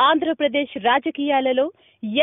ఆంధ్రప్రదేశ్ రాజకీయాలలో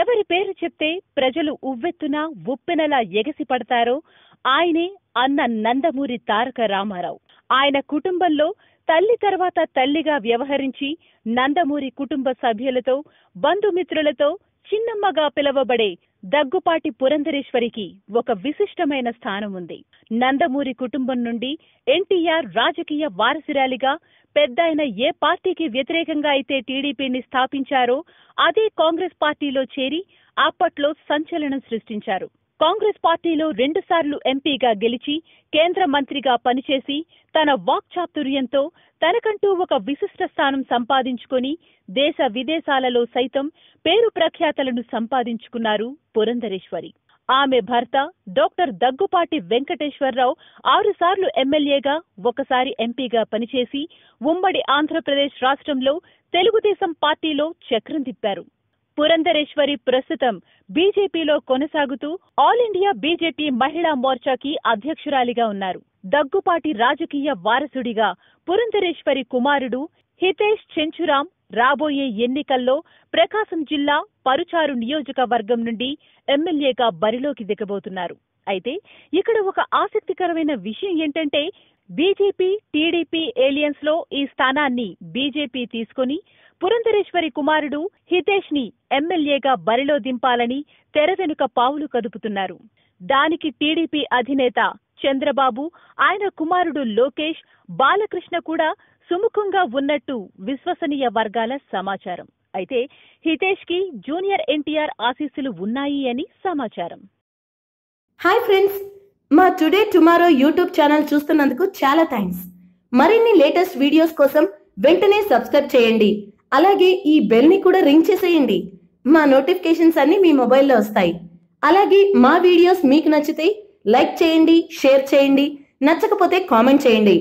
ఎవరి పేరు చెప్తే ప్రజలు ఉవ్వెత్తున ఉప్పెనలా ఎగసిపడతారో ఆయనే అన్న నందమూరి తారక రామారావు. ఆయన కుటుంబంలో తల్లి తర్వాత తల్లిగా వ్యవహరించి నందమూరి కుటుంబ సభ్యులతో బంధుమిత్రులతో చిన్నమ్మగా పిలువబడే దగ్గుపాటి పురంధరేశ్వరికి ఒక విశిష్టమైన స్థానం ఉంది. నందమూరి కుటుంబం నుండి ఎన్టీఆర్ రాజకీయ వారసురాలిగా పెద్దాయన ఏ పార్టీకి వ్యతిరేకంగా అయితే టీడీపీని స్థాపించారో అదే కాంగ్రెస్ పార్టీలో చేరి అప్పట్లో సంచలనం సృష్టించారు. కాంగ్రెస్ పార్టీలో 2 సార్లు ఎంపీగా గెలిచి కేంద్ర మంత్రిగా పనిచేసి తన వాక్చాతుర్యంతో తనకంటూ ఒక విశిష్ట స్థానం సంపాదించుకుని దేశ విదేశాలలో సైతం పేరు ప్రఖ్యాతలను సంపాదించుకున్నారు పురంధరేశ్వరి. ఆమె భర్త డాక్టర్ దగ్గుపాటి వెంకటేశ్వరరావు 6 సార్లు ఎమ్మెల్యేగా, 1 సారి ఎంపీగా పనిచేసి ఉమ్మడి ఆంధ్రప్రదేశ్ రాష్ట్రంలో తెలుగుదేశం పార్టీలో చక్రం తిప్పారు. పురంధరేశ్వరి ప్రస్తుతం బీజేపీలో కొనసాగుతూ ఆల్ ఇండియా బీజేపీ మహిళా మోర్చాకి అధ్యక్షురాలిగా ఉన్నారు. దగ్గుపాటి రాజకీయ వారసుడిగా పురంధరేశ్వరి కుమారుడు హితేష్ చెంచురాం రాబోయే ఎన్నికల్లో ప్రకాశం జిల్లా పరుచారు నియోజకవర్గం నుండి ఎమ్మెల్యేగా బరిలోకి దిగబోతున్నారు. అయితే ఇక్కడ ఒక ఆసక్తికరమైన విషయం ఏంటంటే బీజేపీ టీడీపీ ఏలియన్స్ లో ఈ స్థానాన్ని బీజేపీ తీసుకుని పురంధరేశ్వరి కుమారుడు హితేష్ ని ఎమ్మెల్యేగా బరిలో దింపాలని తెర వెనుక పావులు కదుపుతున్నారు. దానికి టీడీపీ అధినేత చంద్రబాబు, ఆయన కుమారుడు లోకేష్, బాలకృష్ణ కూడా సుముఖంగా ఉన్నట్టు విశ్వసనీయ వర్గాల సమాచారం. అయితే హితేష్ కి జూనియర్ ఎన్టీఆర్ ఆశీస్సులు ఉన్నాయి అని సమాచారం. హాయ్ ఫ్రెండ్స్, మా టుడే టుమారో యూట్యూబ్ ఛానల్ చూస్తున్నందుకు చాలా థ్యాంక్స్. మరిన్ని లేటెస్ట్ వీడియోస్ కోసం వెంటనే సబ్స్క్రైబ్ చేయండి. అలాగే ఈ బెల్ ని కూడా రింగ్ చేసేయండి. మా నోటిఫికేషన్స్ అన్ని మీ మొబైల్లో వస్తాయి. అలాగే మా వీడియోస్ మీకు నచ్చితే లైక్ చేయండి, షేర్ చేయండి, నచ్చకపోతే కామెంట్ చేయండి.